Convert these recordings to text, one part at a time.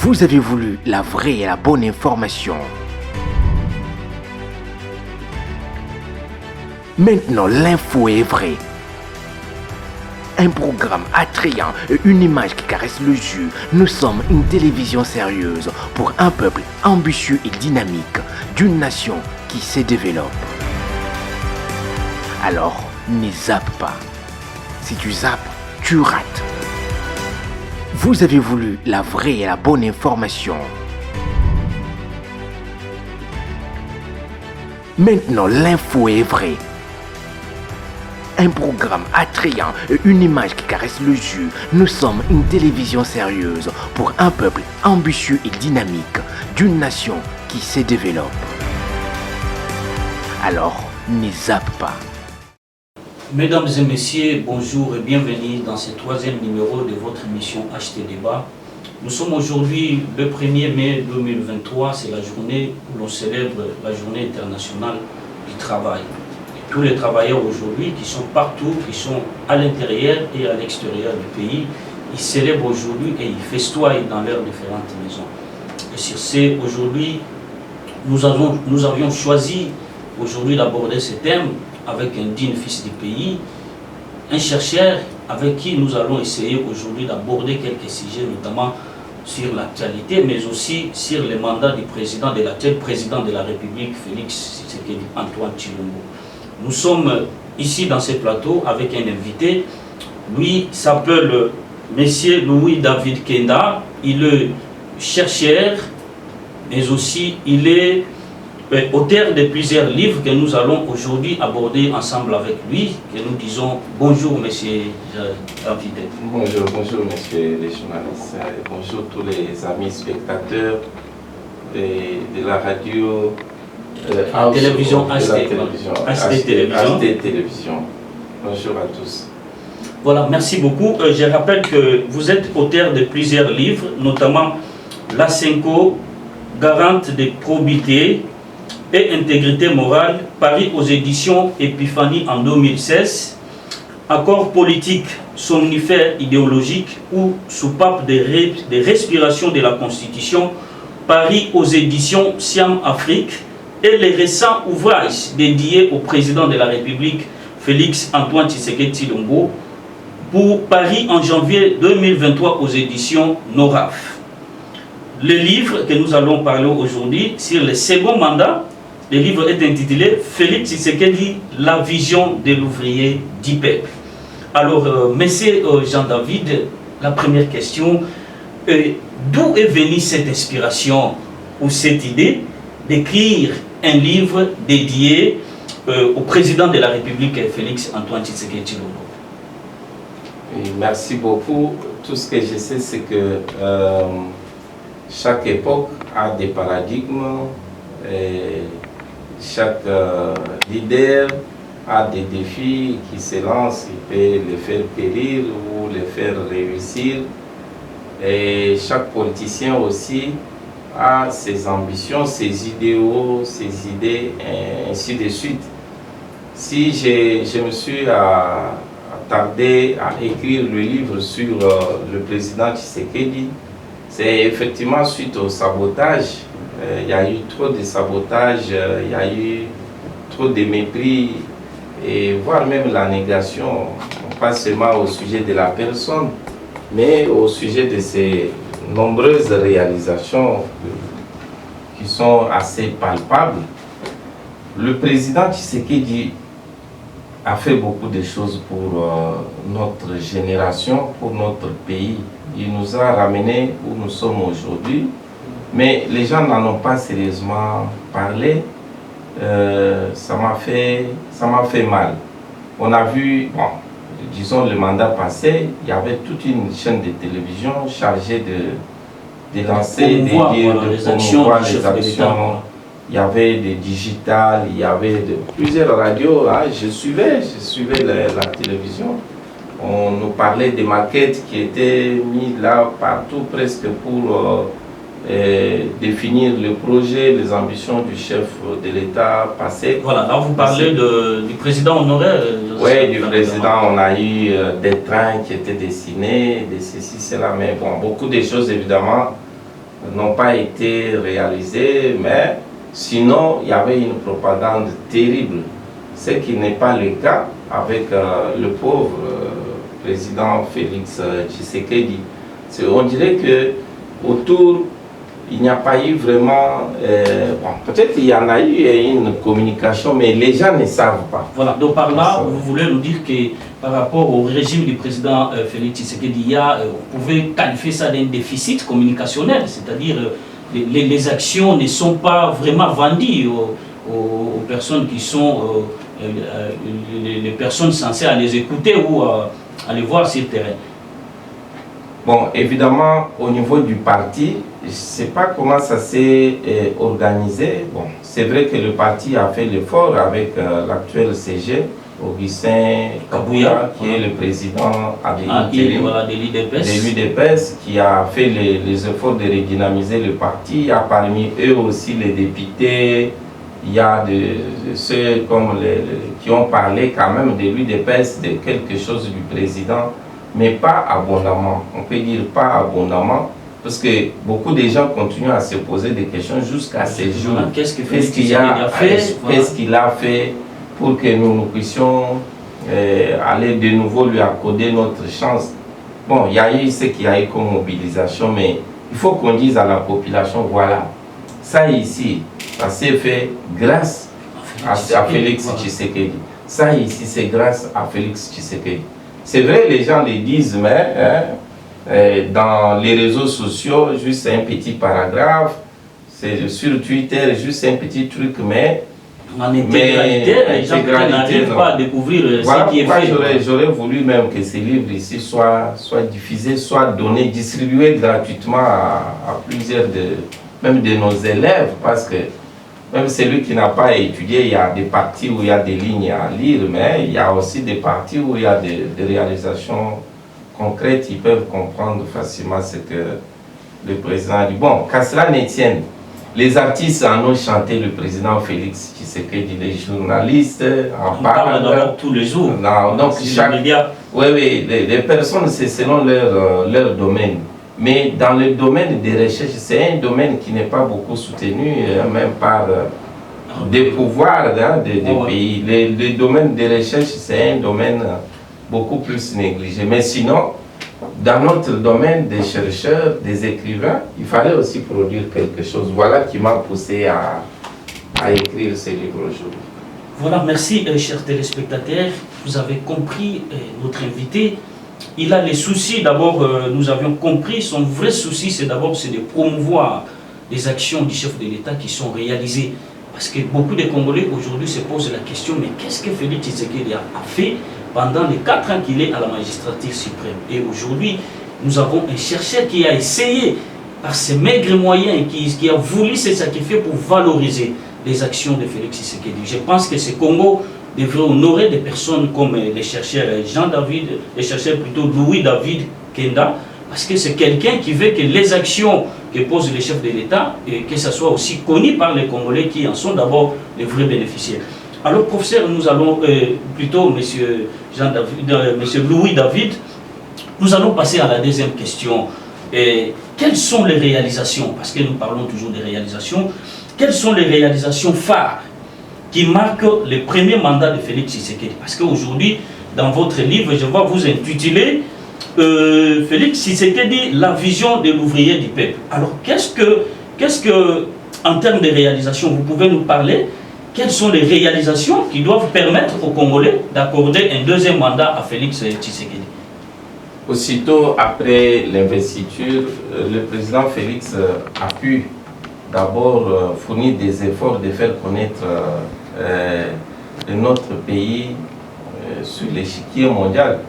Vous avez voulu la vraie et la bonne information. Maintenant, l'info est vraie. Un programme attrayant et une image qui caresse le jeu. Nous sommes une télévision sérieuse pour un peuple ambitieux et dynamique d'une nation qui se développe. Alors, ne zappe pas. Si tu zappes, tu rates. Vous avez voulu la vraie et la bonne information. Maintenant, l'info est vraie. Un programme attrayant et une image qui caresse le jeu. Nous sommes une télévision sérieuse pour un peuple ambitieux et dynamique d'une nation qui se développe. Alors, ne zappe pas. Mesdames et messieurs, bonjour et bienvenue dans ce troisième numéro de votre émission HT Débat. Nous sommes aujourd'hui le 1er mai 2023, c'est la journée où l'on célèbre la journée internationale du travail. Et tous les travailleurs aujourd'hui qui sont partout, qui sont à l'intérieur et à l'extérieur du pays, ils célèbrent aujourd'hui et ils festoient dans leurs différentes maisons. Et sur ce, aujourd'hui, nous avions choisi aujourd'hui d'aborder ce thème avec un digne fils du pays, un chercheur avec qui nous allons essayer aujourd'hui d'aborder quelques sujets, notamment sur l'actualité, mais aussi sur le mandat du président de l'actuel président de la République, Félix Antoine Tshilombo. Nous sommes ici dans ce plateau avec un invité. Lui s'appelle Monsieur Louis David Kenda. Il est chercheur, mais aussi il est auteur de plusieurs livres que nous allons aujourd'hui aborder ensemble avec lui, que nous disons bonjour monsieur David. Bonjour messieurs les journalistes, bonjour tous les amis spectateurs de la radio, télévision HD Télévision. Bonjour à tous. Voilà, merci beaucoup. Je rappelle que vous êtes auteur de plusieurs livres, notamment La Cinco, garante de probité et intégrité morale, paru aux éditions Épiphanie en 2016, Accord politique somnifère idéologique ou soupape de respiration de la Constitution, paru aux éditions Siam Afrique, et les récents ouvrages dédiés au président de la République, Félix Antoine Tshisekedi Tshilombo, pour Paris en janvier 2023 aux éditions NORAF. Le livre que nous allons parler aujourd'hui sur le second mandat, le livre est intitulé Félix Tshisekedi, la vision de l'ouvrier du peuple. Alors, monsieur Jean-David, la première question, d'où est venue cette inspiration ou cette idée d'écrire un livre dédié au président de la République, Félix Antoine Tshisekedi Tshilombo? Merci beaucoup. Tout ce que je sais, c'est que chaque époque a des paradigmes. Chaque leader a des défis qui se lancent, il peut les faire périr ou les faire réussir. Et chaque politicien aussi a ses ambitions, ses idéaux, ses idées, et ainsi de suite. Si je me suis attardé à écrire le livre sur le président Tshisekedi, c'est effectivement suite au sabotage. Il y a eu trop de sabotage, il y a eu trop de mépris, et voire même la négation, pas seulement au sujet de la personne, mais au sujet de ses nombreuses réalisations qui sont assez palpables. Le président Tshisekedi a fait beaucoup de choses pour notre génération, pour notre pays. Il nous a ramenés où nous sommes aujourd'hui. Mais les gens n'en ont pas sérieusement parlé. Ça m'a fait mal. On a vu, bon, disons le mandat passé, il y avait toute une chaîne de télévision chargée de lancer des livres, de promouvoir les actions. Il y avait des digitales, il y avait plusieurs radios. Hein. Je suivais la télévision. On nous parlait des maquettes qui étaient mises là partout presque pour définir le projet, les ambitions du chef de l'État passé. Voilà, là vous parlez du président honoraire. Oui, du président, on a eu des trains qui étaient dessinés, de ceci, cela, mais bon, beaucoup de choses évidemment n'ont pas été réalisées, mais sinon, il y avait une propagande terrible, ce qui n'est pas le cas avec le pauvre président Félix Tshisekedi. On dirait que autour, il n'y a pas eu vraiment... bon, peut-être il y en a eu une communication, mais les gens ne savent pas. Voilà, donc par là, vous voulez nous dire que par rapport au régime du président Félix Tshisekedi, vous pouvez qualifier ça d'un déficit communicationnel, c'est-à-dire les actions ne sont pas vraiment vendues aux personnes qui sont les personnes censées à les écouter ou à les voir sur le terrain. Bon, évidemment, au niveau du parti, je ne sais pas comment ça s'est organisé. Bon, c'est vrai que le parti a fait l'effort avec l'actuel CG, Augustin Kabouya, qui est le président de l'UDPS, qui a fait les efforts de redynamiser le parti. Il y a parmi eux aussi les députés, il y a ceux comme qui ont parlé quand même de l'UDPS, de quelque chose du président, mais pas abondamment. On peut dire pas abondamment, parce que beaucoup de gens continuent à se poser des questions jusqu'à ces jours. Qu'est-ce qu'il a fait? Qu'est-ce qu'il a fait pour que nous puissions aller de nouveau lui accorder notre chance? Bon, il y a eu ce qu'il y a eu comme mobilisation, mais il faut qu'on dise à la population, voilà, ça ici, ça s'est fait grâce à Félix Tshisekedi. Ça ici, c'est grâce à Félix Tshisekedi. C'est vrai, les gens le disent, mais dans les réseaux sociaux, juste un petit paragraphe, c'est sur Twitter, juste un petit truc, mais en intégralité, les gens n'arrivent pas à découvrir voilà ce qui est fait. J'aurais voulu même que ces livres ici soient diffusés, soient donnés, distribués gratuitement à plusieurs même de nos élèves, parce que même celui qui n'a pas étudié, il y a des parties où il y a des lignes à lire, mais il y a aussi des parties où il y a des réalisations concrètes, ils peuvent comprendre facilement ce que le président dit. Bon, qu'à cela ne tienne, les artistes en ont chanté le président Félix Tshisekedi, les journalistes en parlent d'abord tous les jours. Non, donc oui, les personnes, c'est selon leur domaine. Mais dans le domaine des recherches, c'est un domaine qui n'est pas beaucoup soutenu, même par des pouvoirs des pays. Le domaine des recherches, c'est un domaine beaucoup plus négligé. Mais sinon, dans notre domaine des chercheurs, des écrivains, il fallait aussi produire quelque chose. Voilà qui m'a poussé à écrire ce livre aujourd'hui. Voilà, merci chers téléspectateurs. Vous avez compris notre invité. Il a les soucis, d'abord, nous avions compris, son vrai souci, c'est d'abord de promouvoir les actions du chef de l'État qui sont réalisées. Parce que beaucoup de Congolais aujourd'hui se posent la question, mais qu'est-ce que Félix Tshisekedi a fait pendant les 4 ans qu'il est à la magistrature suprême? Et aujourd'hui, nous avons un chercheur qui a essayé, par ses maigres moyens, qui a voulu se sacrifier pour valoriser les actions de Félix Tshisekedi. Je pense que ce Congo devrait honorer des personnes comme les chercheurs Jean-David, les chercheurs plutôt Louis-David Kenda, parce que c'est quelqu'un qui veut que les actions que pose le chef de l'État, et que ça soit aussi connu par les Congolais qui en sont d'abord les vrais bénéficiaires. Alors, professeur, nous allons plutôt, monsieur Louis-David, nous allons passer à la deuxième question. Quelles sont les réalisations, parce que nous parlons toujours des réalisations, quelles sont les réalisations phares qui marque le premier mandat de Félix Tshisekedi? Parce qu'aujourd'hui, dans votre livre, je vois vous intituler Félix Tshisekedi, la vision de l'ouvrier du peuple. Alors, qu'est-ce que, en termes de réalisation, vous pouvez nous parler? Quelles sont les réalisations qui doivent permettre aux Congolais d'accorder un deuxième mandat à Félix Tshisekedi? Aussitôt après l'investiture, le président Félix a pu d'abord fournir des efforts de faire connaître notre pays sur l'échiquier mondial.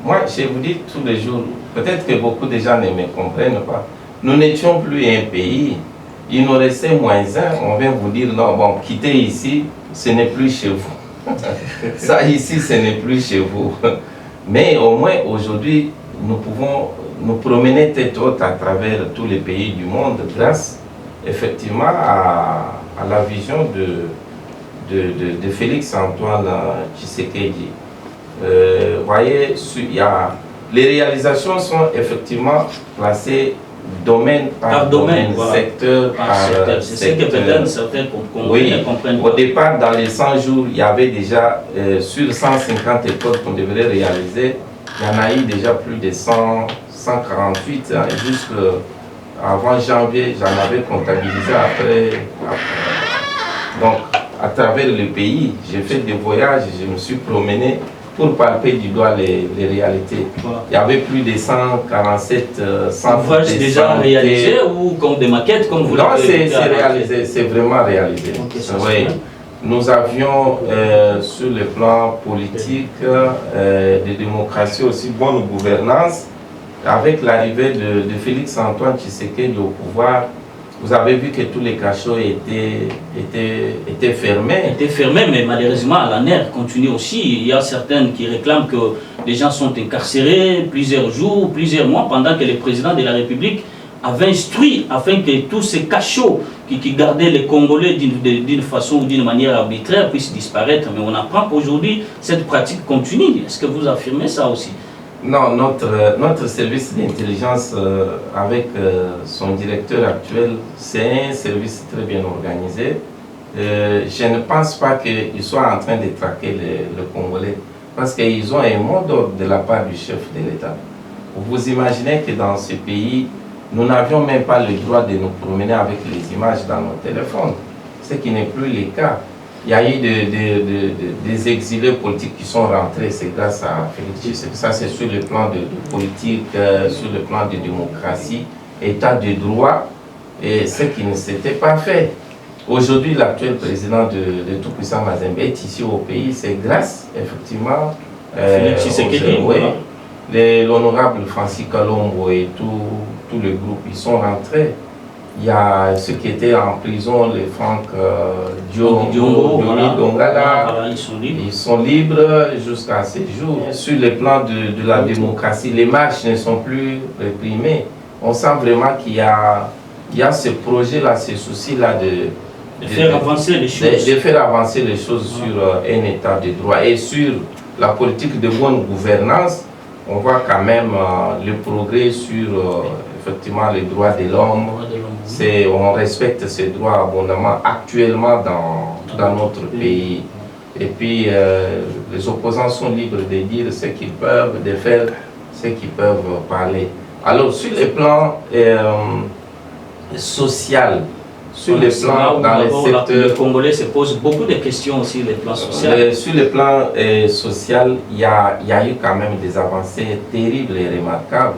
Moi, je vous dis tous les jours, peut-être que beaucoup de gens ne me comprennent pas, nous n'étions plus un pays, il nous restait -1, on vient vous dire non, bon, quittez ici, ce n'est plus chez vous. Ça ici, ce n'est plus chez vous. Mais au moins aujourd'hui, nous pouvons nous promener tête haute à travers tous les pays du monde grâce effectivement à la vision de Félix Antoine Tshisekedi. Voyez, les réalisations sont effectivement placées domaine par domaine, voilà. secteur par secteur. C'est ce que peut-être certains oui. comprennent. Au départ, dans les 100 jours, il y avait déjà, sur 150 écoles qu'on devrait réaliser, il y en a eu déjà plus de 148. Hein, jusqu'avant janvier, j'en avais comptabilisé après. Donc, à travers le pays, j'ai fait des voyages, je me suis promené pour palper du doigt les réalités. Voilà. Il y avait plus de 147 centres ouvrages déjà réalisés ou comme des maquettes comme vous l'avez dit? Non, c'est réalisé, c'est vraiment réalisé. Okay, oui. Nous avions sur le plan politique, de démocratie aussi, bonne gouvernance. Avec l'arrivée de Félix Antoine Tshisekedi au pouvoir, vous avez vu que tous les cachots étaient fermés. Étaient fermés, mais malheureusement, la NER continue aussi. Il y a certaines qui réclament que les gens sont incarcérés plusieurs jours, plusieurs mois, pendant que le président de la République avait instruit afin que tous ces cachots qui gardaient les Congolais d'une façon ou d'une manière arbitraire puissent disparaître. Mais on apprend qu'aujourd'hui, cette pratique continue. Est-ce que vous affirmez ça aussi? Non, notre service d'intelligence avec son directeur actuel, c'est un service très bien organisé. Je ne pense pas qu'ils soient en train de traquer le Congolais parce qu'ils ont un mot d'ordre de la part du chef de l'État. Vous imaginez que dans ce pays, nous n'avions même pas le droit de nous promener avec les images dans nos téléphones, ce qui n'est plus le cas. Il y a eu des exilés politiques qui sont rentrés, c'est grâce à Félix Tshisekedi. Ça, c'est sur le plan de politique, sur le plan de démocratie, état de droit, et ce qui ne s'était pas fait. Aujourd'hui, l'actuel président de Tout-Puissant Mazembe est ici au pays, c'est grâce, effectivement, Félix Tshisekedi. L'honorable Francis Kalombo et tout le groupe, ils sont rentrés. Il y a ceux qui étaient en prison, les Franck Dongala, ils sont libres jusqu'à ces jours. Sur le plan de la démocratie, les marches ne sont plus réprimées. On sent vraiment qu'il y a ce projet-là, ce souci-là de faire avancer les choses. De faire avancer les choses sur un état de droit. Et sur la politique de bonne gouvernance, on voit quand même le progrès sur effectivement les droits de l'homme. On respecte ces droits abondamment actuellement dans notre pays. Et puis les opposants sont libres de dire ce qu'ils peuvent, de faire ce qu'ils peuvent parler. Alors sur le plan social, sur le plan dans les secteurs... Le Congolais se pose beaucoup de questions aussi, le plan social. Sur le plan social, il y a eu quand même des avancées terribles et remarquables.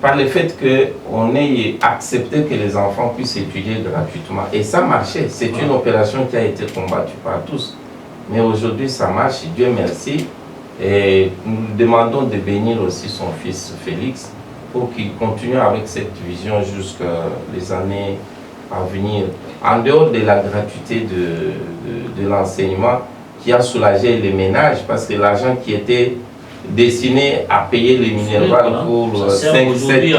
Par le fait qu'on ait accepté que les enfants puissent étudier gratuitement. Et ça marchait. C'est une opération qui a été combattue par tous. Mais aujourd'hui, ça marche, Dieu merci. Et nous demandons de bénir aussi son fils Félix pour qu'il continue avec cette vision jusqu'à les années à venir. En dehors de la gratuité de l'enseignement qui a soulagé les ménages, parce que l'argent qui était destiné à payer les Minerval pour 5-7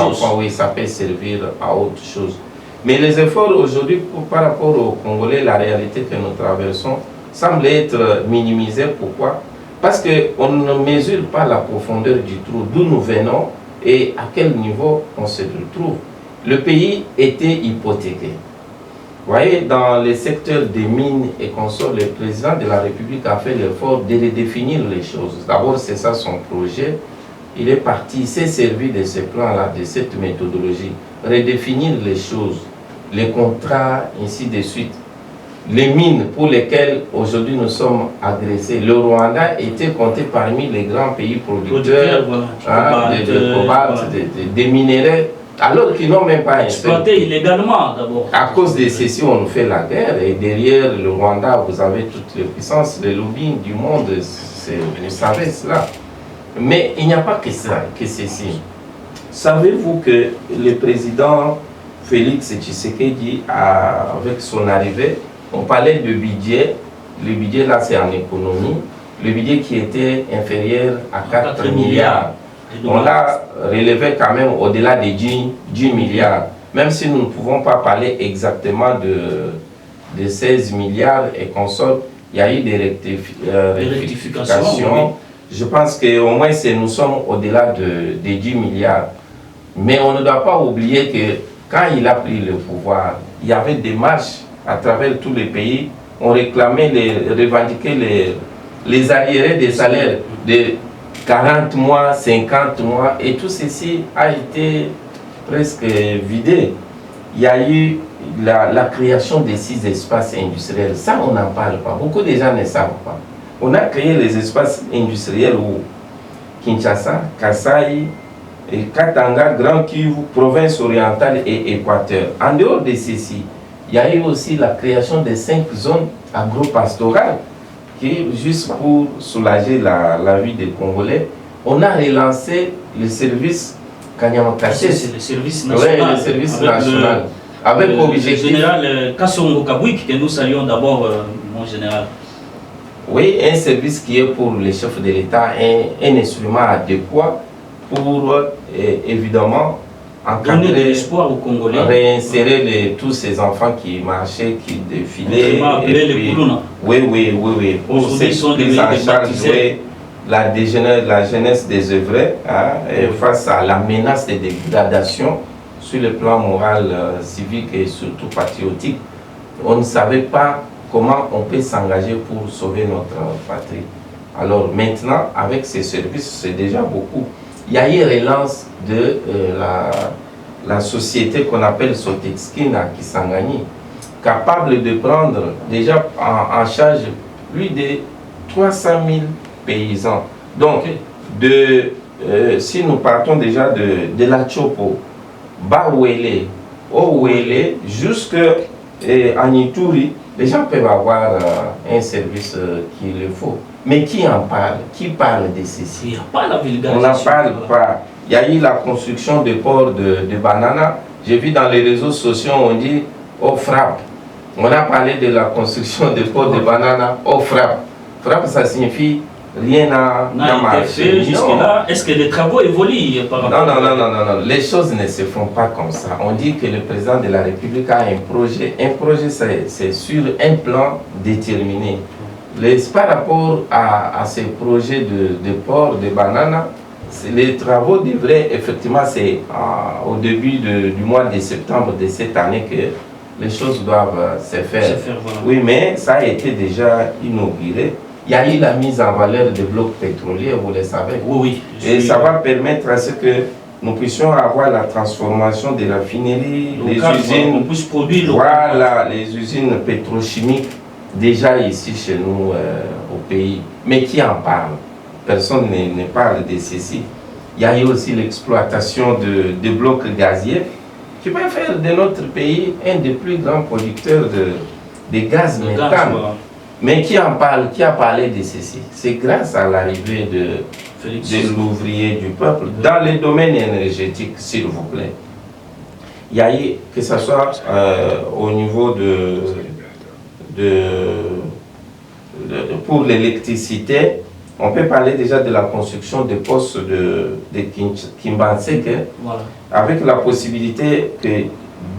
enfants, oui, ça peut servir à autre chose. Mais les efforts aujourd'hui par rapport aux Congolais, la réalité que nous traversons, semble être minimisée. Pourquoi? Parce qu'on ne mesure pas la profondeur du trou, d'où nous venons et à quel niveau on se retrouve. Le pays était hypothéqué. Vous voyez, dans les secteurs des mines et consorts, le président de la République a fait l'effort de redéfinir les choses. D'abord, c'est ça son projet. Il est parti, il s'est servi de ce plan-là, de cette méthodologie. Redéfinir les choses, les contrats, ainsi de suite. Les mines pour lesquelles aujourd'hui nous sommes agressés. Le Rwanda était compté parmi les grands pays producteurs de cobalt, des minéraux, alors qu'ils n'ont même pas exploité illégalement d'abord. À cause de ceci, on nous fait la guerre. Et derrière le Rwanda, vous avez toutes les puissances, les lobbying du monde, vous savez cela. Mais il n'y a pas que ça, que ceci. Savez-vous que le président Félix Tshisekedi, avec son arrivée, on parlait de budget, le budget là c'est en économie, le budget qui était inférieur à 4 milliards. On l'a relevé quand même au-delà de 10 milliards. Même si nous ne pouvons pas parler exactement de 16 milliards et consorts, il y a eu des rectifications. Je pense qu'au moins nous sommes au-delà de 10 milliards. Mais on ne doit pas oublier que quand il a pris le pouvoir, il y avait des marches à travers tous les pays. On réclamait, revendiquait les arriérés des salaires de 40 mois, 50 mois, et tout ceci a été presque vidé. Il y a eu la création des 6 espaces industriels. Ça, on n'en parle pas. Beaucoup de gens ne savent pas. On a créé les espaces industriels où Kinshasa, Kasai, Katanga, Grand Kivu, province orientale et Équateur. En dehors de ceci, il y a eu aussi la création de 5 zones agro-pastorales qui, juste pour soulager la vie des Congolais, on a relancé le service Kanyamakassé. C'est le service national. Oui, le service national. Avec le général Kassongo Kabouik, que nous saluons d'abord, mon général. Oui, un service qui est pour les chefs de l'État un instrument adéquat pour évidemment donner de l'espoir aux Congolais, réinsérer tous ces enfants qui marchaient, qui défilaient. Oui. Pour cette prise en charge, la jeunesse désœuvrée face à la menace de dégradation sur le plan moral, civique et surtout patriotique. On ne savait pas comment on peut s'engager pour sauver notre patrie. Alors maintenant, avec ces services, c'est déjà beaucoup. Il y a eu relance de la société qu'on appelle Sotexkina qui Kisangani, capable de prendre déjà en charge plus de 300 000 paysans. Donc, si nous partons déjà de la Chopo, Bawele, Owele, jusqu'à Ituri, les gens peuvent avoir un service qu'il le faut. Mais qui en parle? Qui parle de ceci? Il n'y a pas la vulgarisation. On n'en parle pas. Il y a eu la construction de ports de bananes. J'ai vu dans les réseaux sociaux, on dit « oh frappe ». On a parlé de la construction de ports de bananes « oh frappe ». Frappe, ça signifie rien n'a marché. Jusque-là, est-ce que les travaux évoluent par rapport non. Les choses ne se font pas comme ça. On dit que le président de la République a un projet. Un projet, c'est sur un plan déterminé. Par rapport à ces projets de port, de bananes, les travaux devraient effectivement, c'est au début du mois de septembre de cette année que les choses doivent se faire. Voilà. Oui, mais ça a été déjà inauguré. Il y a eu la mise en valeur des blocs pétroliers, vous le savez. Oui. Et ça va permettre à ce que nous puissions avoir la transformation de la raffinerie, les usines, les usines pétrochimiques déjà ici chez nous au pays. Mais qui en parle? Personne ne parle de ceci. Il y a eu aussi l'exploitation de blocs gaziers qui peut faire de notre pays un des plus grands producteurs de gaz méthane. Mais qui en parle? Qui a parlé de ceci? C'est grâce à l'arrivée de l'ouvrier du peuple dans les domaines énergétiques, s'il vous plaît. Il y a eu, que ce soit au niveau pour l'électricité, on peut parler déjà de la construction des postes de Kimbanseke, avec la possibilité que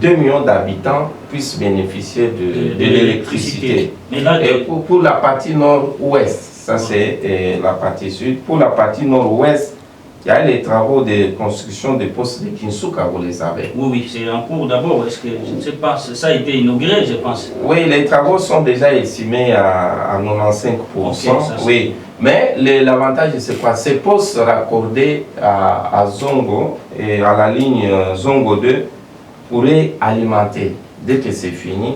2 millions d'habitants puissent bénéficier de l'électricité. Et pour la partie nord-ouest, ça c'est la partie sud, pour la partie nord-ouest, il y a les travaux de construction des postes de Kinsuka, vous les savez. Oui, c'est en cours d'abord. Est-ce que, je ne sais pas, ça a été inauguré, je pense. Oui, les travaux sont déjà estimés à 95%. Oui, mais l'avantage, c'est quoi? Ces postes raccordés à Zongo et à la ligne Zongo 2 pourraient alimenter, dès que c'est fini,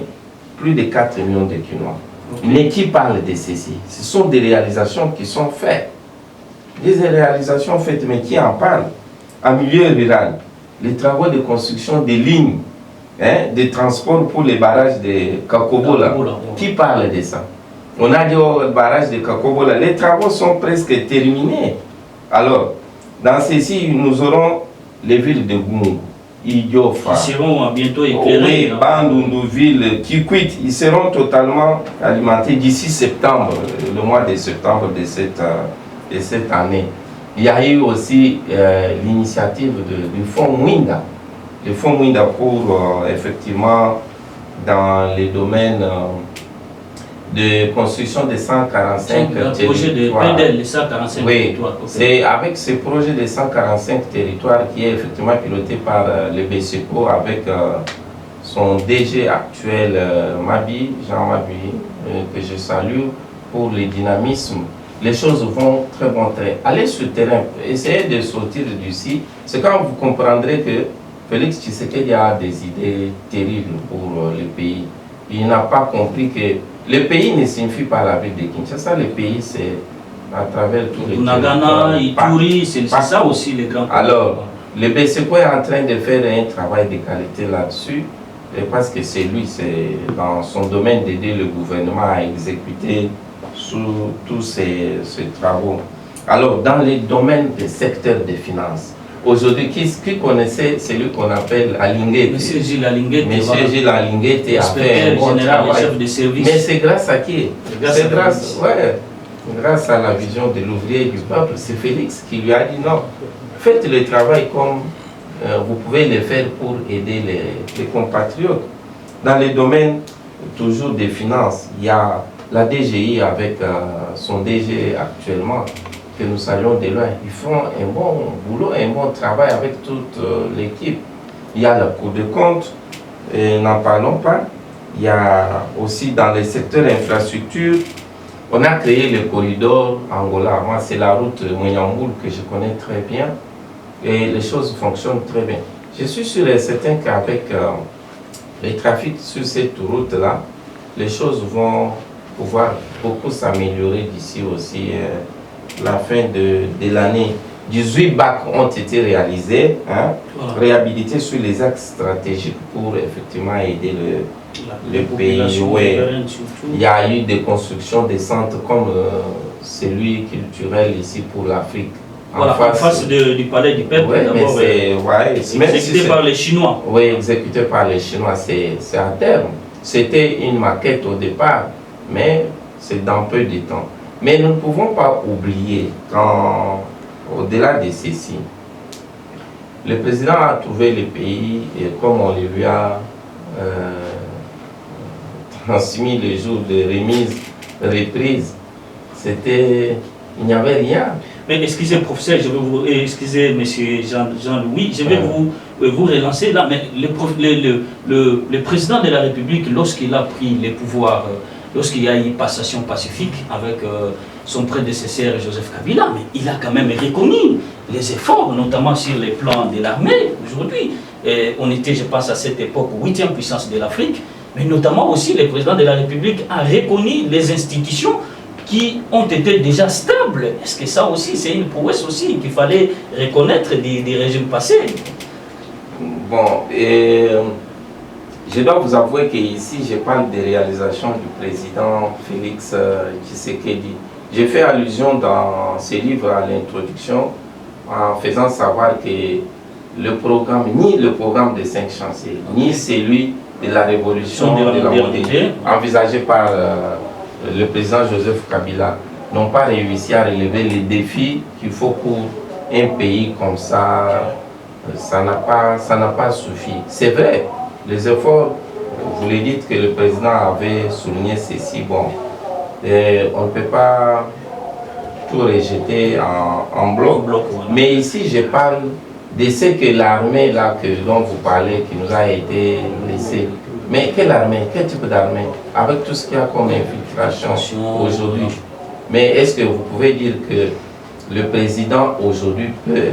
plus de 4 millions de Kinois. Mais qui parle de ceci? Ce sont des réalisations qui sont faites. Des réalisations faites, mais qui en parle? En milieu rural, les travaux de construction des lignes, de transport pour les barrages de Kakobola. Qui parle de ça? On a dit au barrage de Kakobola, les travaux sont presque terminés. Alors, dans ceci, nous aurons les villes de Gungu, Idiofa, qui seront bientôt éclairées. Bandundu-ville, Kikwit, ils seront totalement alimentés d'ici septembre, le mois de septembre de cette année. Il y a eu aussi l'initiative du fonds Mwinda. Le fonds Mwinda pour effectivement dans les domaines de construction de 145 territoires. Le projet de PDL, les 145 territoires. C'est avec ce projet de 145 territoires qui est effectivement piloté par le BCEPO avec son DG actuel, Mabi, Jean Mabi, que je salue pour le dynamisme. Les choses vont très bon train. Allez sur le terrain, essayez de sortir d'ici. C'est quand vous comprendrez que Félix Tshisekedi a des idées terribles pour le pays. Il n'a pas compris que le pays ne signifie pas la ville de Kinshasa. Le pays, c'est à travers tous les Nagana, Ituri, c'est ça aussi les grands problèmes. Alors, le BCEPO est en train de faire un travail de qualité là-dessus. Parce que c'est lui, c'est dans son domaine d'aider le gouvernement à exécuter tous ces travaux. Alors, dans les domaines des secteurs des finances, aujourd'hui, qui connaissait celui qu'on appelle Alinguete? Monsieur Gilles Alinguete. Monsieur Gilles Alinguete a fait un bon travail. Chef de service. Mais c'est grâce à qui? C'est grâce à la vision de l'ouvrier du peuple. C'est Félix qui lui a dit non, faites le travail comme vous pouvez le faire pour aider les compatriotes. Dans les domaines toujours des finances, il y a la DGI avec son DG actuellement, que nous saluons de loin. Ils font un bon boulot, un bon travail avec toute l'équipe. Il y a la Cour des comptes, n'en parlons pas. Il y a aussi dans les secteurs infrastructures, on a créé le corridor Angola. Moi, c'est la route Moyamboul que je connais très bien. Et les choses fonctionnent très bien. Je suis sûr et certain qu'avec le trafic sur cette route-là, les choses vont pouvoir beaucoup s'améliorer d'ici aussi la fin de l'année. 18 bacs ont été réalisés, hein, réhabilités sur les axes stratégiques pour effectivement aider le pays. Ouais. Il y a eu des constructions des centres comme celui culturel ici pour l'Afrique. Voilà, en face du palais du peuple, exécuté par les Chinois. Oui, exécuté par les Chinois, c'est à terme. C'était une maquette au départ, mais c'est dans peu de temps. Mais nous ne pouvons pas oublier qu'au-delà de ceci, le président a trouvé le pays, et comme on le lui a transmis le jour de reprise, il n'y avait rien. Mais excusez, professeur, je vais vous excusez, monsieur Jean-Louis, je vais vous relancer là. Mais le président de la République, lorsqu'il a pris les pouvoirs, lorsqu'il y a eu passation pacifique avec son prédécesseur Joseph Kabila, mais il a quand même reconnu les efforts, notamment sur les plans de l'armée aujourd'hui. On était, je pense, à cette époque, 8e puissance de l'Afrique, mais notamment aussi le président de la République a reconnu les institutions qui ont été déjà stables. Est-ce que ça aussi, c'est une prouesse aussi qu'il fallait reconnaître des régimes passés? Bon, je dois vous avouer qu'ici, je parle des réalisations du président Félix Tshisekedi. J'ai fait allusion dans ce livre à l'introduction en faisant savoir que le programme, ni le programme des 5 chantiers, ni celui de la révolution de la modernité envisagé par le président Joseph Kabila n'ont pas réussi à relever les défis qu'il faut pour un pays comme ça. Ça n'a pas suffi. C'est vrai, les efforts, vous le dites que le président avait souligné ceci, bon, on ne peut pas tout rejeter en bloc. Mais ici, je parle de ce que l'armée dont vous parlez, qui nous a été laissée. Mais quelle armée? Quel type d'armée? Avec tout ce qu'il y a comme infiltration aujourd'hui. Mais est-ce que vous pouvez dire que le président aujourd'hui peut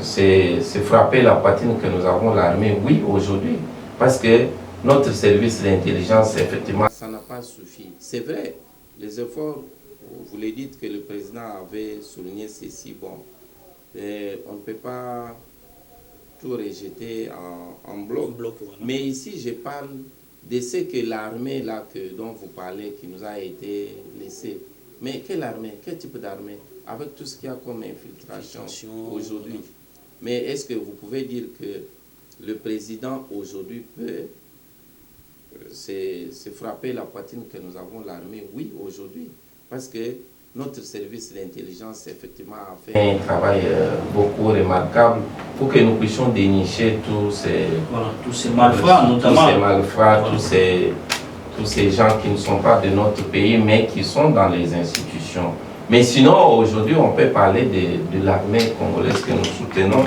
se frapper la poitrine que nous avons l'armée? Oui, aujourd'hui. Parce que notre service d'intelligence, effectivement, ça n'a pas suffi. C'est vrai, les efforts, vous le dites que le président avait souligné ceci, bon, on ne peut pas tout rejeter en bloc. Mais ici, je parle de ce que l'armée dont vous parlez, qui nous a été laissée. Mais quelle armée? Quel type d'armée? Avec tout ce qu'il y a comme infiltration aujourd'hui. Mais est-ce que vous pouvez dire que le président aujourd'hui peut se frapper la poitrine que nous avons l'armée? Oui, aujourd'hui. Parce que notre service d'intelligence, effectivement, a fait un travail beaucoup remarquable pour que nous puissions dénicher tous ces malfrats, notamment. Tous ces malfrats, tous ces gens qui ne sont pas de notre pays, mais qui sont dans les institutions. Mais sinon, aujourd'hui, on peut parler de l'armée congolaise que nous soutenons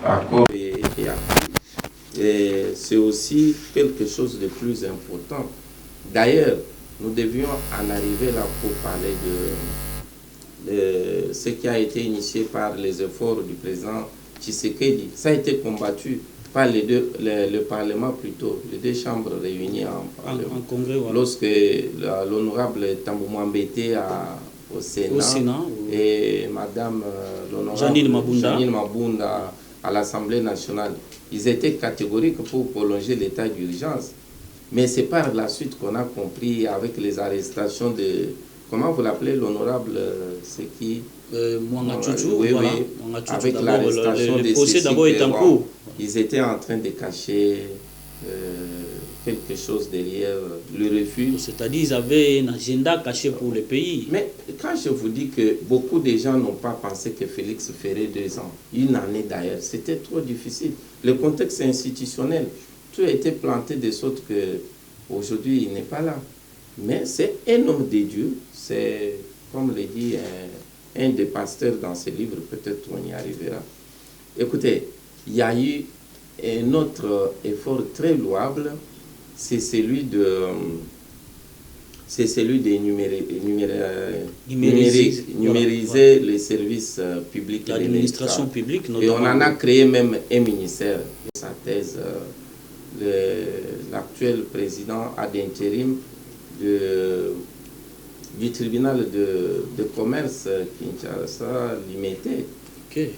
à cause et à prix. Et c'est aussi quelque chose de plus important. D'ailleurs, nous devions en arriver là pour parler de ce qui a été initié par les efforts du président Tshisekedi. Ça a été combattu par le Parlement plutôt, les deux chambres réunies en congrès. Voilà. Lorsque l'honorable Tambou Mwambete au Sénat et Madame l'honorable Janine Mabunda à l'Assemblée nationale, ils étaient catégoriques pour prolonger l'état d'urgence. Mais c'est par la suite qu'on a compris avec les arrestations de... Comment vous l'appelez, l'honorable, c'est qui Mwanga Tchouchou, oui, voilà. Oui, avec l'arrestation de procès d'abord est en cours. Ils étaient en train de cacher quelque chose derrière le refus. C'est-à-dire qu'ils avaient un agenda caché pour le pays. Mais quand je vous dis que beaucoup de gens n'ont pas pensé que Félix ferait 2 ans, une année d'ailleurs, c'était trop difficile. Le contexte institutionnel, tout a été planté de sorte qu'aujourd'hui il n'est pas là. Mais c'est un homme de Dieu, c'est, comme le dit un des pasteurs dans ses livres, peut-être on y arrivera. Écoutez, il y a eu un autre effort très louable, c'est celui de numériser les services publics. L'administration publique, notamment. Et on en a créé même un ministère. Sa thèse, l'actuel président ad intérim du tribunal de commerce Kinshasa Limité,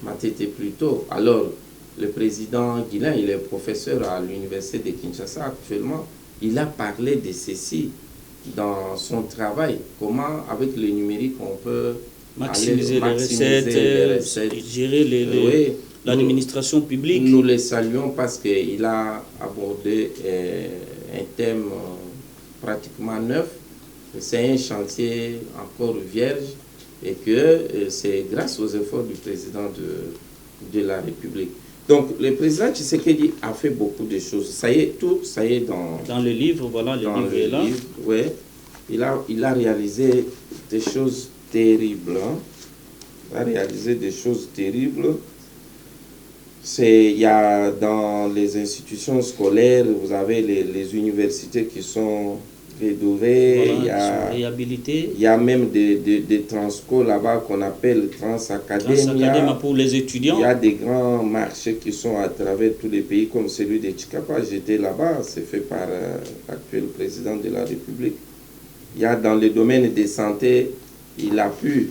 Matete plutôt. Alors, le président Guilain, il est professeur à l'université de Kinshasa actuellement. Il a parlé de ceci dans son travail. Comment, avec le numérique, on peut maximiser les recettes, gérer l'administration publique. Nous le saluons parce qu'il a abordé un thème pratiquement neuf. C'est un chantier encore vierge et que c'est grâce aux efforts du président de la République. Donc, le président Tshisekedi a fait beaucoup de choses. Ça y est, tout, ça y est dans le livre, voilà, le livre est là. Oui, il a réalisé des choses terribles. Hein. Il a réalisé des choses terribles. Il y a dans les institutions scolaires, vous avez les universités qui sont rénovées, voilà, il y a même des transco là-bas qu'on appelle Transacademia pour les étudiants. Il y a des grands marchés qui sont à travers tous les pays comme celui de Tchikapa. J'étais là-bas, c'est fait par l'actuel président de la République. Il y a dans le domaine de santé, il a pu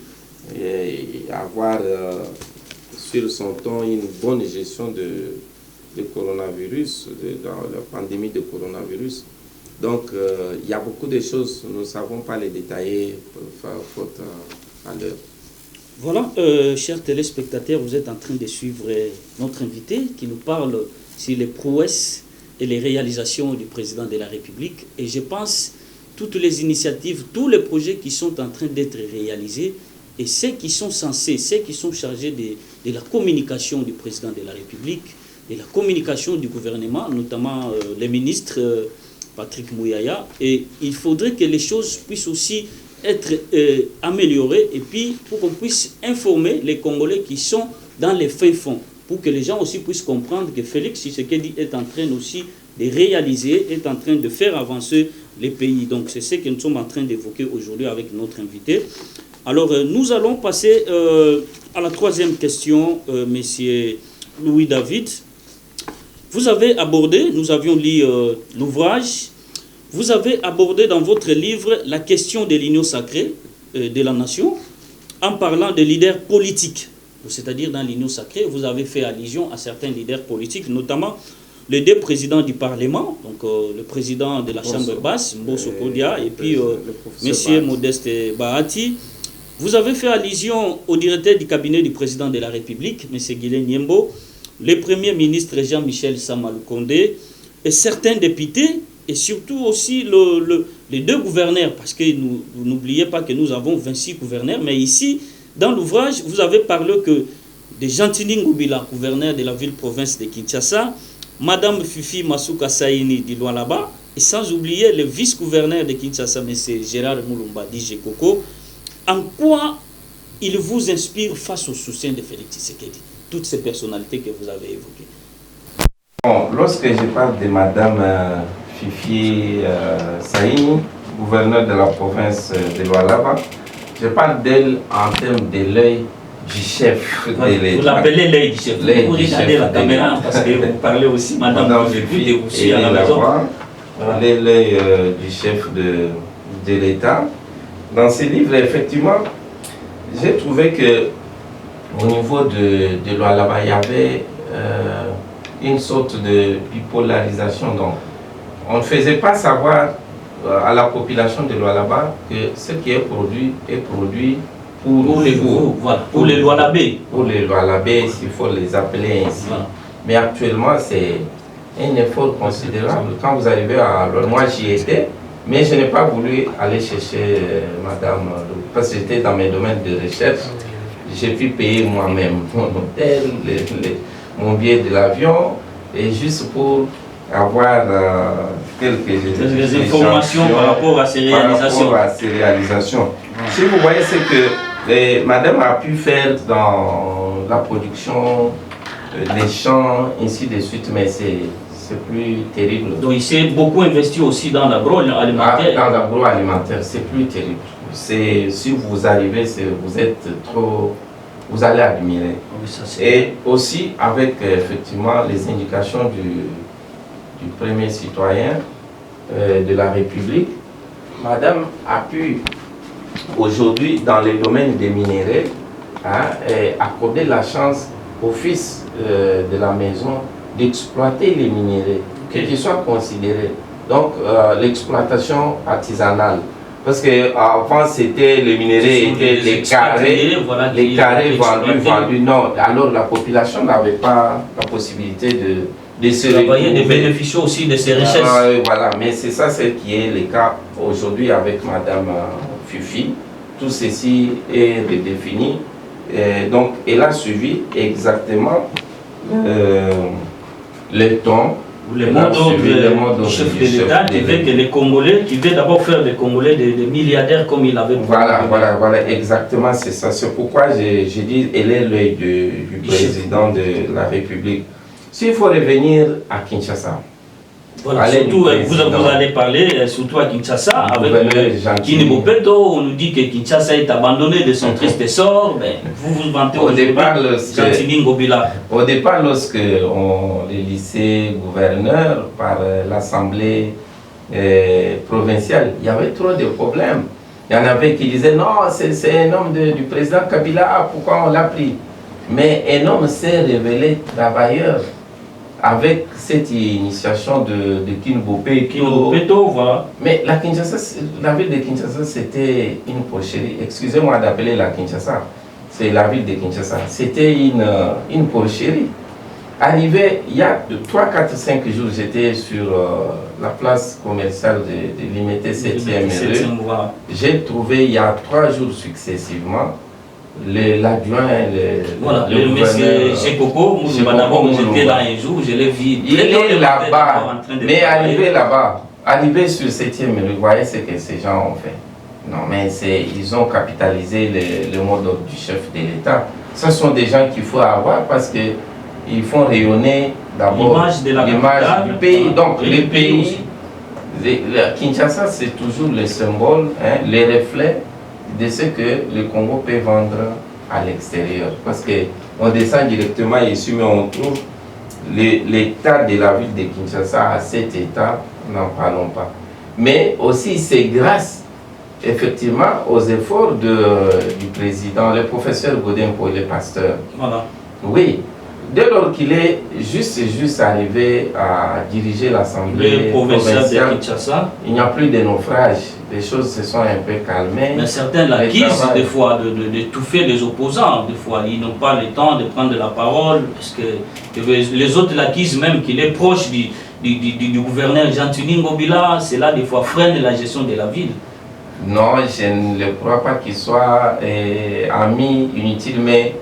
avoir sur son temps une bonne gestion de coronavirus, dans la pandémie de coronavirus. Donc, il y a beaucoup de choses, nous ne savons pas les détailler, faute à l'heure. Voilà, chers téléspectateurs, vous êtes en train de suivre notre invité qui nous parle sur les prouesses et les réalisations du président de la République. Et je pense toutes les initiatives, tous les projets qui sont en train d'être réalisés et ceux qui sont censés, ceux qui sont chargés de la communication du président de la République, de la communication du gouvernement, notamment les ministres Patrick Mouyaya. Et il faudrait que les choses puissent aussi être améliorées et puis pour qu'on puisse informer les Congolais qui sont dans les fins fonds, pour que les gens aussi puissent comprendre que Félix Tshisekedi est en train aussi de réaliser, est en train de faire avancer les pays. Donc c'est ce que nous sommes en train d'évoquer aujourd'hui avec notre invité. Alors nous allons passer à la troisième question, Monsieur Louis David. Vous avez abordé, nous avions lu l'ouvrage, vous avez abordé dans votre livre la question de l'union sacrée de la nation en parlant des leaders politiques. C'est-à-dire dans l'union sacrée, vous avez fait allusion à certains leaders politiques, notamment les deux présidents du Parlement, donc le président de la Chambre basse, Mbosso Kodia, et puis M. Modeste Bahati. Vous avez fait allusion au directeur du cabinet du président de la République, M. Guilain Nyembo, le premier ministre Jean-Michel Samaloukonde, et certains députés, et surtout aussi les deux gouverneurs, parce que n'oubliez pas que nous avons 26 gouverneurs, mais ici, dans l'ouvrage, vous avez parlé que de Gentini Ngubila, gouverneur de la ville-province de Kinshasa, Madame Fifi Masuka Saini du Lualaba, et sans oublier le vice-gouverneur de Kinshasa, M. Gérard Moulumba DJ Koko, en quoi il vous inspire face au soutien de Félix Tshisekedi, toutes ces personnalités que vous avez évoquées? Bon, lorsque je parle de Madame Fifi Saïni, gouverneur de la province de Lualaba, je parle d'elle en termes de l'œil du chef de l'État. Vous l'appelez l'œil du chef. Vous regardez la caméra parce que vous parlez aussi, Madame Fifi, et aussi à la maison. Voilà. L'œil du chef de l'État. Dans ce livre, effectivement, j'ai trouvé que au niveau de Lualaba, il y avait une sorte de bipolarisation. Donc, on ne faisait pas savoir à la population de Lualaba que ce qui est produit pour les voilà, pour les Lualabés. Pour les Lualabés, s'il faut les appeler ainsi. Voilà. Mais actuellement, c'est un effort considérable. Quand vous arrivez à... Moi, j'y étais, mais je n'ai pas voulu aller chercher Madame, parce que j'étais dans mes domaines de recherche. J'ai pu payer moi-même mon hôtel, mon billet de l'avion, et juste pour avoir quelques informations par rapport à ces réalisations. Si vous voyez ce que Madame a pu faire dans la production, les champs, ainsi de suite, mais c'est plus terrible. Donc il s'est beaucoup investi aussi dans l'agroalimentaire. Dans l'agroalimentaire, c'est plus terrible. Si vous arrivez, vous êtes trop... Vous allez admirer. Oui, ça, et aussi avec effectivement les indications du premier citoyen de la République, Madame a pu aujourd'hui dans les domaines des minéraux accorder la chance au fils de la maison d'exploiter les minéraux, qu'ils soient considérés. Donc l'exploitation artisanale. Parce qu'avant, c'était les minéraux étaient les carrés, voilà, vendus. Non, alors la population n'avait pas la possibilité de se retrouver. Des bénéficiaires aussi de ces richesses. Voilà, mais c'est ça ce qui est le cas aujourd'hui avec Madame Fifi. Tout ceci est redéfini. Donc, elle a suivi exactement le ton. Le mot du chef de l'État qui veut que les Congolais, qui veut d'abord faire des Congolais des milliardaires comme il avait promis. Voilà, exactement, c'est ça. C'est pourquoi j'ai dit, elle est l'œil du président de la République. S'il faut revenir à Kinshasa. Voilà, surtout, vous allez parler surtout à Kinshasa avec Kini Bopeto. On nous dit que Kinshasa est abandonné de son triste sort. Ben, vous vous vantez au départ, lorsque on élisait gouverneur par l'Assemblée provinciale, il y avait trop de problèmes. Il y en avait qui disaient non, c'est un homme du président Kabila, pourquoi on l'a pris? Mais un homme s'est révélé travailleur. Avec cette initiation de Kinbopeto, voilà. Mais la ville de Kinshasa, c'était une porcherie. Excusez-moi d'appeler la Kinshasa. C'est la ville de Kinshasa. C'était une porcherie. Arrivé, il y a 3, 4, 5 jours, j'étais sur la place commerciale de l'IMT 7e rue. Voilà. J'ai trouvé, il y a 3 jours successivement, l'adjoint, le monsieur Chekoko, j'étais là un jour, je l'ai vu. Il est là-bas, mais arrivé là-bas, arrivé sur 7e rue, vous voyez ce que ces gens ont fait. Non, mais ils ont capitalisé le mot d'ordre du chef de l'État. Ce sont des gens qu'il faut avoir parce qu'ils font rayonner d'abord l'image du pays. Donc le pays, Kinshasa, c'est toujours le symbole, le reflet de ce que le Congo peut vendre à l'extérieur. Parce qu'on descend directement ici, mais on trouve l'état de la ville de Kinshasa à cet état, n'en parlons pas. Mais aussi, c'est grâce, effectivement, aux efforts du président, le professeur Godin pour les pasteurs. Voilà. Oui. Dès lors qu'il est juste arrivé à diriger l'Assemblée provinciale, il n'y a plus de naufrage. Les choses se sont un peu calmées. Mais certains l'acquisent des fois d'étouffer les opposants. Des fois, ils n'ont pas le temps de prendre la parole. Parce que les autres l'acquisent même qu'il est proche du gouverneur Jean-Tini Ngobila. Cela, des fois, freine la gestion de la ville. Non, je ne crois pas qu'il soit ami inutile, mais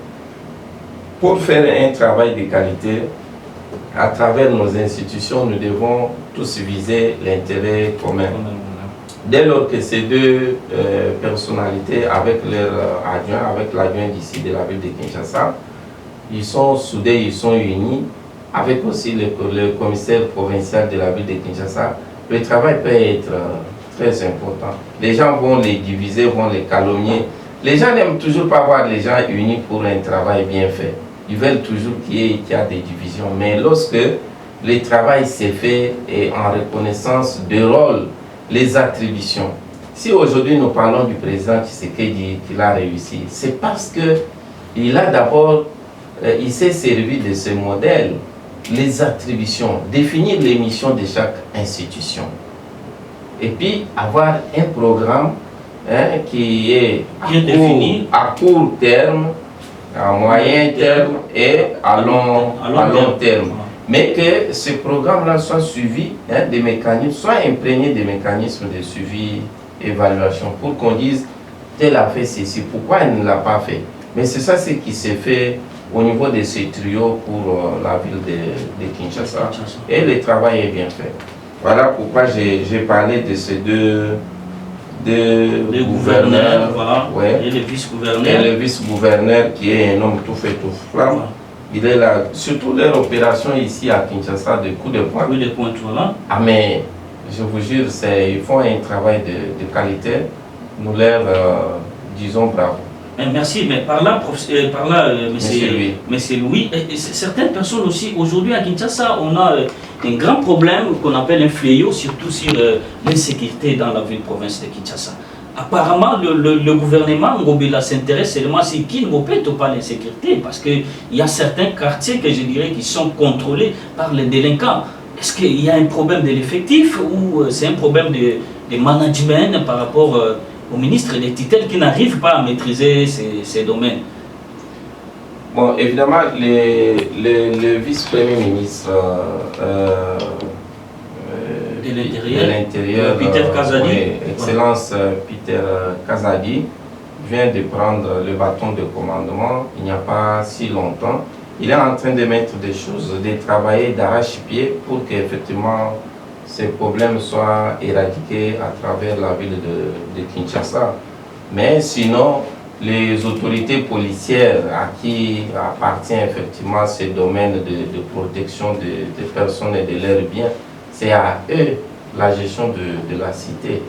pour faire un travail de qualité, à travers nos institutions, nous devons tous viser l'intérêt commun. Dès lors que ces deux personnalités, avec leur adjoint, avec l'adjoint d'ici de la ville de Kinshasa, ils sont soudés, ils sont unis, avec aussi le commissaire provincial de la ville de Kinshasa, le travail peut être très important. Les gens vont les diviser, vont les calomnier. Les gens n'aiment toujours pas voir les gens unis pour un travail bien fait. Ils veulent toujours qu'il y ait des divisions. Mais lorsque le travail s'est fait et en reconnaissance de rôle, les attributions. Si aujourd'hui nous parlons du président Tshisekedi qu'il a réussi, c'est parce qu'il a d'abord, il s'est servi de ce modèle, les attributions, définir les missions de chaque institution. Et puis avoir un programme qui est à court terme, à moyen terme et à long terme. Mais que ce programme-là soit suivi des mécanismes, soit imprégné des mécanismes de suivi, évaluation, pour qu'on dise tel a fait ceci, pourquoi il ne l'a pas fait. Mais c'est ça ce qui s'est fait au niveau de ces trios pour la ville de Kinshasa. Et le travail est bien fait. Voilà pourquoi j'ai parlé de ces deux gouverneurs, voilà, ouais, et le vice-gouverneur. Et le vice-gouverneur qui est un homme tout fait tout flamme. Ouais. Il est là, surtout leur opération ici à Kinshasa de coup de poing. Oui, de pointe, voilà. Ah mais, je vous jure, ils font un travail de qualité. Nous leur disons bravo. Merci, mais par là, monsieur Louis, certaines personnes aussi, aujourd'hui à Kinshasa, on a un grand problème qu'on appelle un fléau, surtout sur l'insécurité dans la ville-province de Kinshasa. Apparemment, le gouvernement Ngobila s'intéresse seulement à ce qui ne répète pas l'insécurité, parce qu'il y a certains quartiers que je dirais qui sont contrôlés par les délinquants. Est-ce qu'il y a un problème de l'effectif ou c'est un problème de management par rapport au ministre des tutelles qui n'arrive pas à maîtriser ces domaines? Bon, évidemment, le vice-premier ministre de l'Intérieur, Peter Kazadi, Excellence Peter Kazadi, vient de prendre le bâton de commandement il n'y a pas si longtemps. Il est en train de mettre des choses, de travailler d'arrache-pied pour qu'effectivement ces problèmes soient éradiqués à travers la ville de Kinshasa. Mais sinon, les autorités policières à qui appartient effectivement ces domaines de protection des personnes et de leurs biens, c'est à eux la gestion de la cité.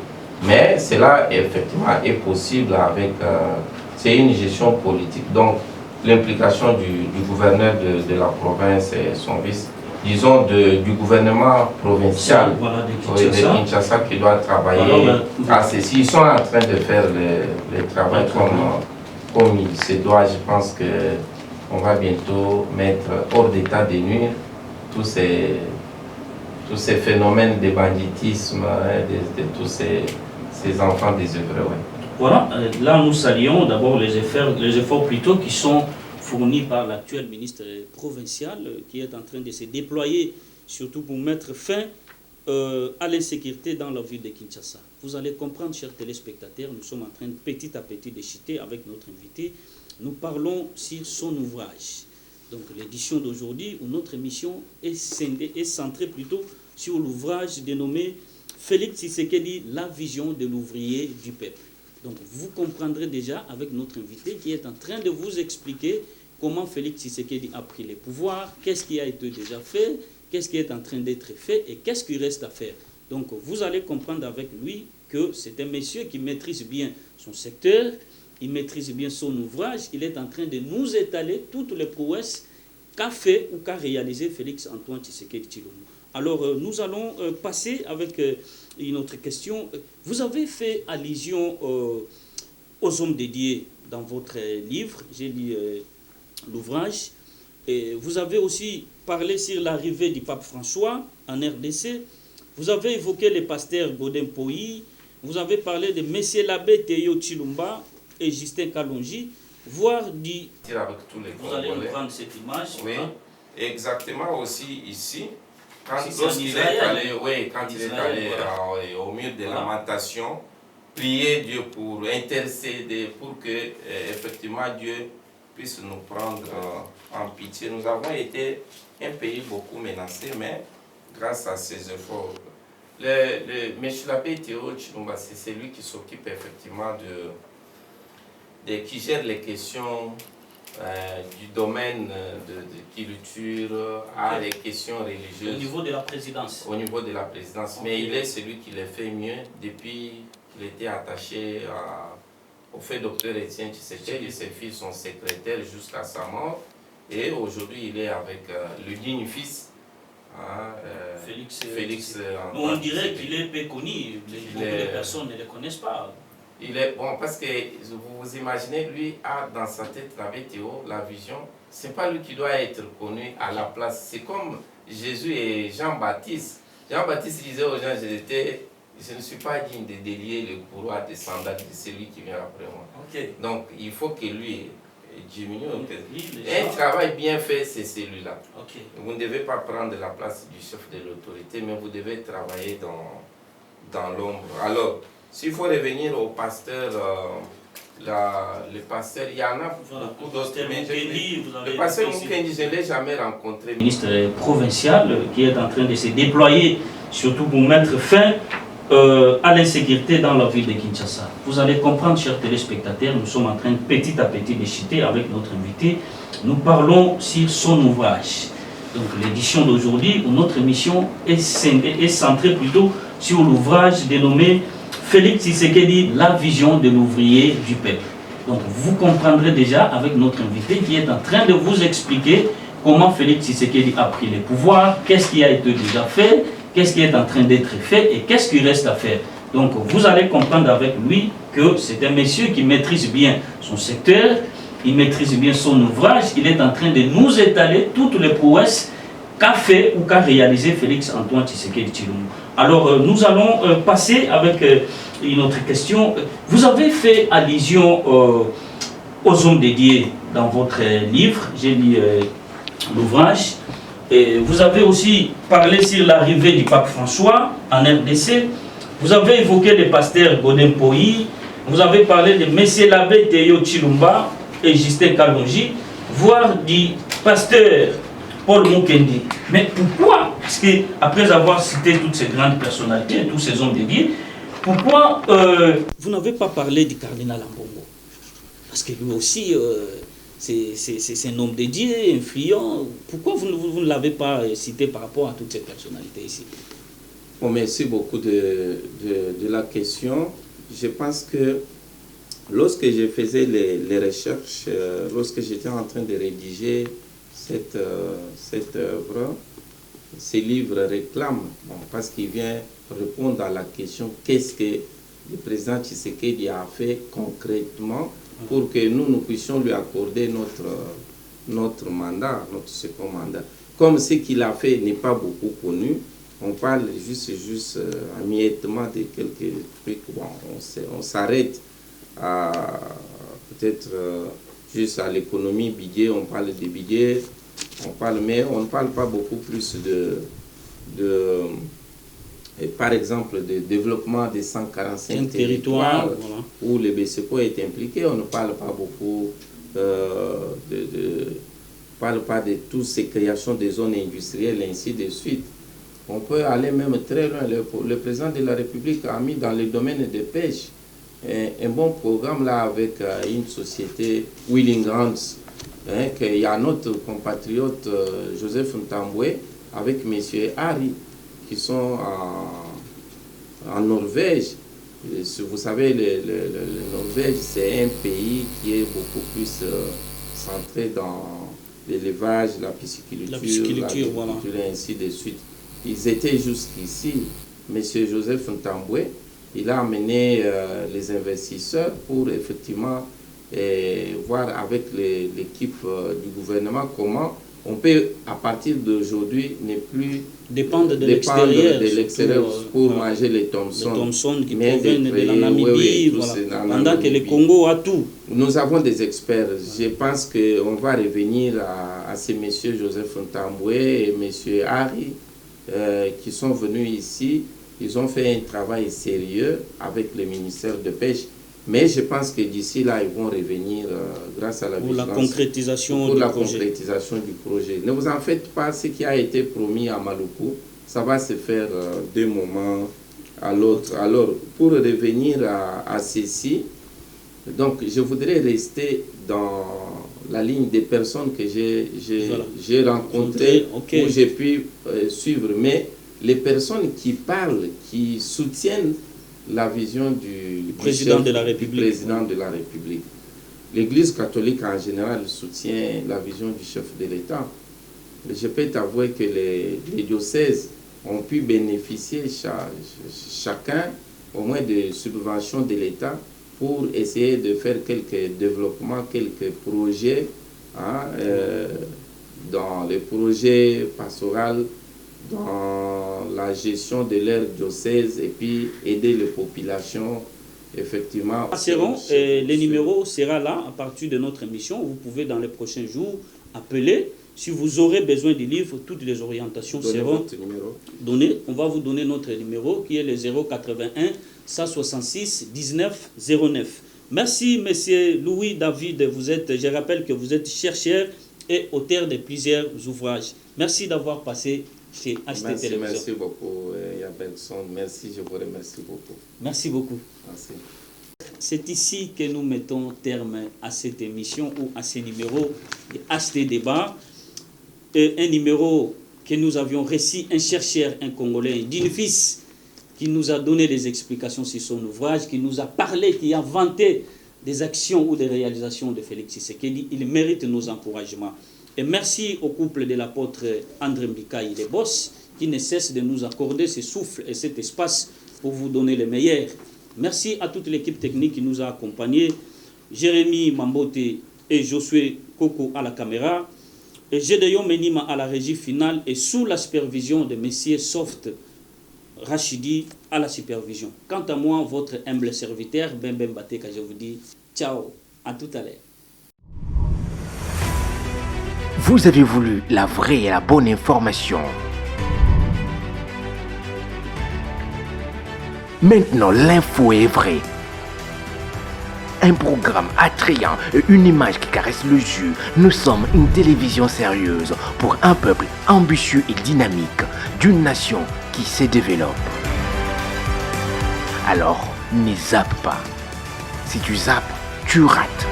Mais cela effectivement est possible avec, c'est une gestion politique. Donc l'implication du gouverneur de la province et son vice, disons du gouvernement provincial de Kinshasa qui doit travailler à ceci. Ils sont en train de faire le travail comme il se doit. Je pense qu'on va bientôt mettre hors d'état de nuire tous ces phénomènes de banditisme, de tous ces enfants désœuvrés. Ouais. Voilà, là nous saluons d'abord les efforts plutôt qui sont fournis par l'actuel ministre provincial qui est en train de se déployer, surtout pour mettre fin à l'insécurité dans la ville de Kinshasa. Vous allez comprendre, chers téléspectateurs, nous sommes en train petit à petit de chuter avec notre invité. Nous parlons sur son ouvrage. Donc l'édition d'aujourd'hui, où notre émission est centrée plutôt sur l'ouvrage dénommé Félix Tshisekedi, la vision de l'ouvrier du peuple. Donc vous comprendrez déjà avec notre invité qui est en train de vous expliquer comment Félix Tshisekedi a pris les pouvoirs, qu'est-ce qui a été déjà fait, qu'est-ce qui est en train d'être fait et qu'est-ce qui reste à faire. Donc vous allez comprendre avec lui que c'est un monsieur qui maîtrise bien son secteur, il maîtrise bien son ouvrage, il est en train de nous étaler toutes les prouesses qu'a fait ou qu'a réalisé Félix Antoine Tshisekedi Tshilombo. Alors nous allons passer avec une autre question. Vous avez fait allusion aux hommes dédiés dans votre livre, j'ai lu l'ouvrage. Vous avez aussi parlé sur l'arrivée du pape François en RDC. Vous avez évoqué les pasteurs Godin Poyi. Vous avez parlé de Messieurs l'abbé Théo Tshilumba et Justin Kalonji, voire du... Vous allez reprendre cette image. Oui, hein? Exactement aussi ici. Quand il est allé au mur de lamentation, prier Dieu pour intercéder, pour que effectivement Dieu puisse nous prendre en pitié. Nous avons été un pays beaucoup menacé, mais grâce à ses efforts. M. l'abbé Théo Chilumba, c'est lui qui s'occupe effectivement qui gère les questions du domaine de culture à les questions religieuses. Au niveau de la présidence. Au niveau de la présidence. Okay. Mais il est celui qui les fait mieux depuis qu'il était attaché au fait docteur Étienne Tshisekedi. Ses fils sont secrétaires jusqu'à sa mort. Et aujourd'hui, il est avec le digne fils. Félix on dirait qu'il est peu connu. Beaucoup de personnes ne le connaissent pas. Il est bon parce que vous imaginez, lui a dans sa tête la Théo, la vision. C'est pas lui qui doit être connu à la place. C'est comme Jésus et Jean-Baptiste. Jean-Baptiste disait aux gens, je ne suis pas digne de délier le courroie des sandales de celui qui vient après moi. Okay. Donc il faut que lui diminue. Un travail bien fait, c'est celui-là. Okay. Vous ne devez pas prendre la place du chef de l'autorité, mais vous devez travailler dans l'ombre. Alors, s'il faut revenir au pasteur, le pasteur, il y en a beaucoup d'autres. Le pasteur Mukendi, je ne l'ai jamais rencontré. Le ministre provincial qui est en train de se déployer, surtout pour mettre fin à l'insécurité dans la ville de Kinshasa. Vous allez comprendre, chers téléspectateurs, nous sommes en train petit à petit de chuter avec notre invité. Nous parlons sur son ouvrage. Donc l'édition d'aujourd'hui, notre émission est centrée plutôt sur l'ouvrage dénommé Félix Tshisekedi, la vision de l'ouvrier du peuple. Donc vous comprendrez déjà avec notre invité qui est en train de vous expliquer comment Félix Tshisekedi a pris le pouvoir, qu'est-ce qui a été déjà fait, qu'est-ce qui est en train d'être fait et qu'est-ce qui reste à faire. Donc vous allez comprendre avec lui que c'est un monsieur qui maîtrise bien son secteur, il maîtrise bien son ouvrage, il est en train de nous étaler toutes les prouesses qu'a fait ou qu'a réalisé Félix Antoine Tshisekedi Tshilombo. Alors nous allons passer avec une autre question. Vous avez fait allusion aux hommes dédiés dans votre livre, j'ai lu l'ouvrage. Vous avez aussi parlé sur l'arrivée du pape François en RDC. Vous avez évoqué le pasteur Godin Poyi. Vous avez parlé de M. l'abbé Théo Chilumba et Justin Kalonji, voire du pasteur Paul Mukendi. Mais pourquoi? Parce qu'après avoir cité toutes ces grandes personnalités, tous ces hommes dédiés, pourquoi vous n'avez pas parlé du cardinal Ambongo? Parce que lui aussi, c'est un homme dédié, influent. Pourquoi vous ne l'avez pas cité par rapport à toutes ces personnalités ici? Bon, merci beaucoup de la question. Je pense que lorsque je faisais les recherches, lorsque j'étais en train de rédiger cette œuvre, ce livre réclame, parce qu'il vient répondre à la question qu'est-ce que le président Tshisekedi a fait concrètement pour que nous puissions lui accorder notre mandat, notre second mandat. Comme ce qu'il a fait n'est pas beaucoup connu, on parle juste amiettement de quelques trucs. Bon, on s'arrête à peut-être juste à l'économie budget, on parle de budget, mais on ne parle pas beaucoup plus par exemple, de développement des 145 territoires où le BCPO est impliqué. On ne parle pas beaucoup parle pas de toutes ces créations de zones industrielles, ainsi de suite. On peut aller même très loin. Le président de la République a mis dans le domaine de pêche un bon programme là avec une société, Willing Grants, qu'il y a notre compatriote Joseph Ntambwe avec M. Harry, qui sont en Norvège. Vous savez, le Norvège, c'est un pays qui est beaucoup plus centré dans l'élevage, la pisciculture, voilà, et ainsi de suite. Ils étaient jusqu'ici. M. Joseph Ntambwe, il a amené les investisseurs pour effectivement voir avec l'équipe du gouvernement comment on peut, à partir d'aujourd'hui, ne plus dépendre de l'extérieur pour manger les Thomson. Les Thomson qui proviennent de la Namibie, pendant que le Congo a tout. Nous avons des experts. Je pense qu'on va revenir à ces messieurs Joseph Ntambwe et M. Harry qui sont venus ici. Ils ont fait un travail sérieux avec le ministère de Pêche. Mais je pense que d'ici là, ils vont revenir grâce à la pour la vigilance, concrétisation pour du la projet. concrétisation du projet. Ne vous en faites pas, ce qui a été promis à Maluku, ça va se faire d'un moment à l'autre. Alors, pour revenir à ceci, donc je voudrais rester dans la ligne des personnes que j'ai rencontrées, okay. où j'ai pu suivre. Mais les personnes qui parlent, qui soutiennent la vision du président de la République. Président de la République. L'Église catholique en général soutient la vision du chef de l'État. Je peux t'avouer que les diocèses ont pu bénéficier chacun au moins de subventions de l'État pour essayer de faire quelques développements, quelques projets dans les projets pastoraux, dans la gestion de leur diocèse et puis aider les populations effectivement. Les numéros sera là à partir de notre émission. Vous pouvez dans les prochains jours appeler. Si vous aurez besoin du livre, toutes les orientations seront données. On va vous donner notre numéro qui est le 081 166 19 09. Merci, monsieur Louis David. Je rappelle que vous êtes chercheur et auteur de plusieurs ouvrages. Merci d'avoir passé chez HT Télévision. Merci beaucoup, Yabelson. Merci, je vous remercie beaucoup. Merci beaucoup. Merci. C'est ici que nous mettons terme à cette émission ou à ce numéro de HT Débat. Un numéro que nous avions reçu un chercheur, un Congolais, d'UNIFIS, qui nous a donné des explications sur son ouvrage, qui nous a parlé, qui a vanté des actions ou des réalisations de Félix Tshisekedi. Il mérite nos encouragements. Et merci au couple de l'apôtre André Mbikaï de Boss, qui ne cesse de nous accorder ce souffle et cet espace pour vous donner le meilleur. Merci à toute l'équipe technique qui nous a accompagnés, Jérémy Mambote et Josué Koko à la caméra, et Gédéon Menima à la régie finale et sous la supervision de messieurs Soft Rachidi à la supervision. Quant à moi, votre humble serviteur, Bembem Bateka, je vous dis ciao, à tout à l'heure. Vous avez voulu la vraie et la bonne information. Maintenant, l'info est vraie. Un programme attrayant et une image qui caresse le jus. Nous sommes une télévision sérieuse pour un peuple ambitieux et dynamique, d'une nation qui se développe. Alors, ne zappe pas. Si tu zappes, tu rates.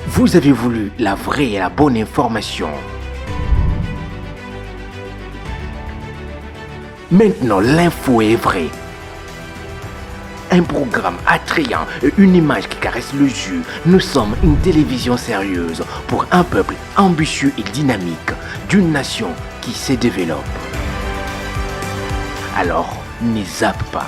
Vous avez voulu la vraie et la bonne information. Maintenant, l'info est vraie. Un programme attrayant et une image qui caresse le jus. Nous sommes une télévision sérieuse pour un peuple ambitieux et dynamique, d'une nation qui se développe. Alors, ne zappe pas.